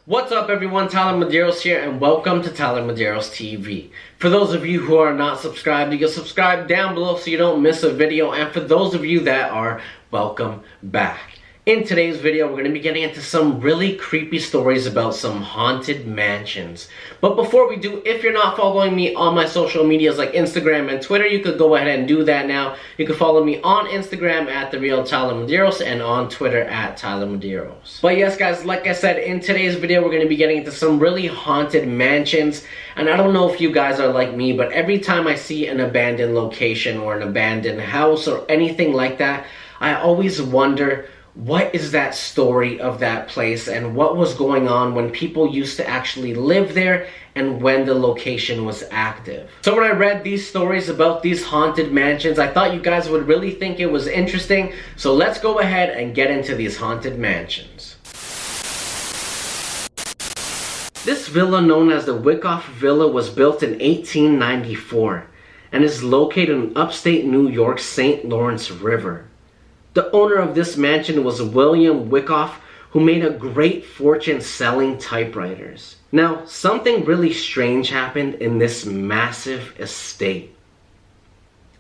What's up everyone, Tyler Medeiros here and welcome to TylerMedeirosTV. For those of you who are not subscribed, you can subscribe down below so you don't miss a video, and for those of you that are, welcome back. In today's video, we're going to be getting into some really creepy stories about some haunted mansions. But before we do, if you're not following me on my social medias like Instagram and Twitter, you could go ahead and do that now. You can follow me on Instagram at @TheRealTylerMedeiros and on Twitter at TylerMedeiros. But yes guys, like I said, in today's video, we're going to be getting into some really haunted mansions. And I don't know if you guys are like me, but every time I see an abandoned location or an abandoned house or anything like that, I always wonder, what is that story of that place and what was going on when people used to actually live there and when the location was active? So when I read these stories about these haunted mansions, I thought you guys would really think it was interesting. So let's go ahead and get into these haunted mansions. This villa, known as the Wickhoff Villa, was built in 1894 and is located in upstate New York's St. Lawrence River. The owner of this mansion was William Wickhoff, who made a great fortune selling typewriters. Now, something really strange happened in this massive estate.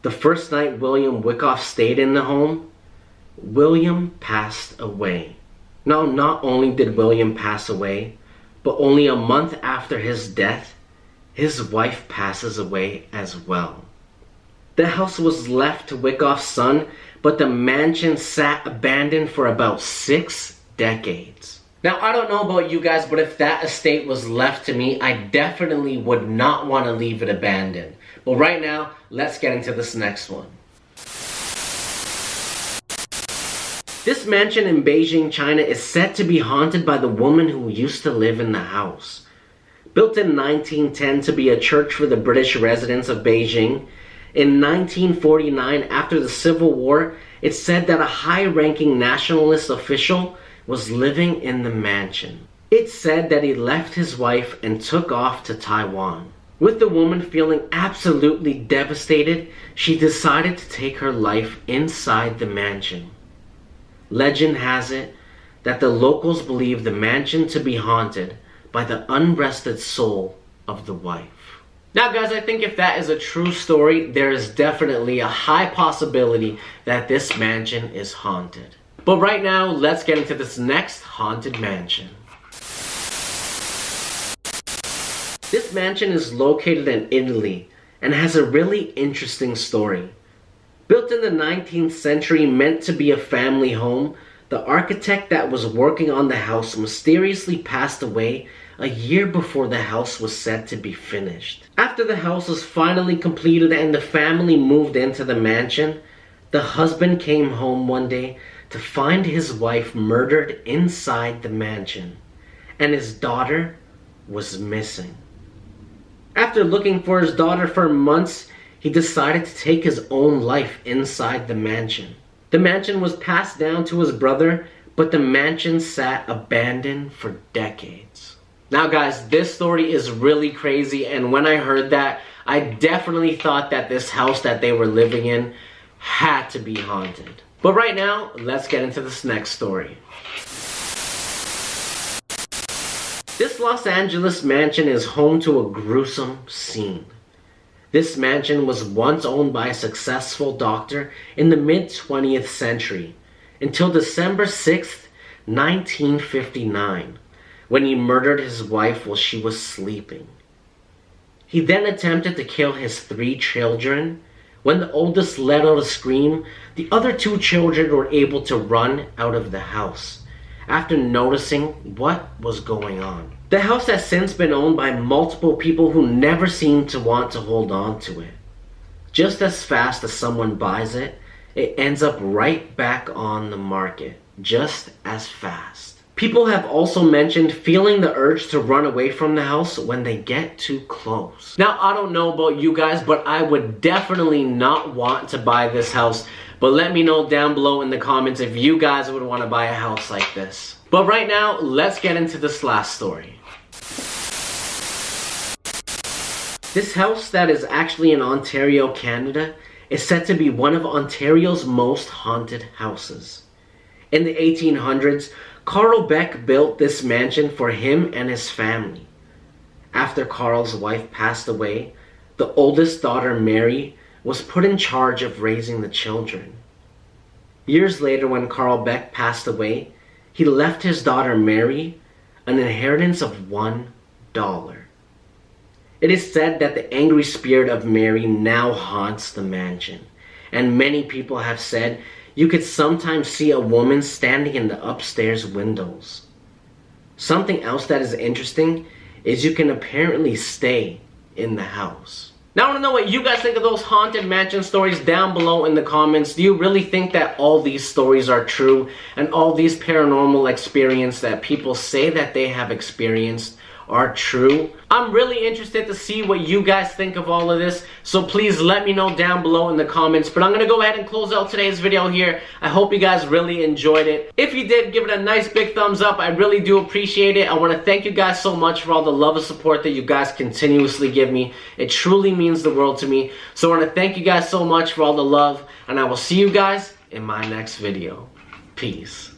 The first night William Wickhoff stayed in the home, William passed away. Now, not only did William pass away, but only a month after his death, his wife passes away as well. The house was left to Wickhoff's son, but the mansion sat abandoned for about 6 decades. Now, I don't know about you guys, but if that estate was left to me, I definitely would not want to leave it abandoned. But right now, let's get into this next one. This mansion in Beijing, China is said to be haunted by the woman who used to live in the house. Built in 1910 to be a church for the British residents of Beijing, in 1949, after the Civil War, it's said that a high-ranking nationalist official was living in the mansion. It's said that he left his wife and took off to Taiwan. With the woman feeling absolutely devastated, she decided to take her life inside the mansion. Legend has it that the locals believe the mansion to be haunted by the unrested soul of the wife. Now guys, I think if that is a true story, there is definitely a high possibility that this mansion is haunted. But right now, let's get into this next haunted mansion. This mansion is located in Italy and has a really interesting story. Built in the 19th century, meant to be a family home, the architect that was working on the house mysteriously passed away a year before the house was said to be finished. After the house was finally completed and the family moved into the mansion, the husband came home one day to find his wife murdered inside the mansion, and his daughter was missing. After looking for his daughter for months, he decided to take his own life inside the mansion. The mansion was passed down to his brother, but the mansion sat abandoned for decades. Now guys, this story is really crazy, and when I heard that, I definitely thought that this house that they were living in had to be haunted. But right now, let's get into this next story. This Los Angeles mansion is home to a gruesome scene. This mansion was once owned by a successful doctor in the mid-20th century until December 6th, 1959. When he murdered his wife while she was sleeping. He then attempted to kill his 3 children. When the oldest let out a scream, the other 2 children were able to run out of the house after noticing what was going on. The house has since been owned by multiple people who never seem to want to hold on to it. Just as fast as someone buys it, it ends up right back on the market, just as fast. People have also mentioned feeling the urge to run away from the house when they get too close. Now, I don't know about you guys, but I would definitely not want to buy this house. But let me know down below in the comments if you guys would want to buy a house like this. But right now, let's get into this last story. This house that is actually in Ontario, Canada, is said to be one of Ontario's most haunted houses. In the 1800s, Carl Beck built this mansion for him and his family. After Carl's wife passed away, the oldest daughter, Mary, was put in charge of raising the children. Years later, when Carl Beck passed away, he left his daughter, Mary, an inheritance of $1. It is said that the angry spirit of Mary now haunts the mansion, and many people have said you could sometimes see a woman standing in the upstairs windows. Something else that is interesting is you can apparently stay in the house. Now I want to know what you guys think of those haunted mansion stories down below in the comments. Do you really think that all these stories are true and all these paranormal experiences that people say that they have experienced are true? I'm really interested to see what you guys think of all of this, so please let me know down below in the comments. But I'm gonna go ahead and close out today's video here. I hope you guys really enjoyed it. If you did, give it a nice big thumbs up. I really do appreciate it. I want to thank you guys so much for all the love and support that you guys continuously give me. It truly means the world to me. So I want to thank you guys so much for all the love, and I will see you guys in my next video. Peace.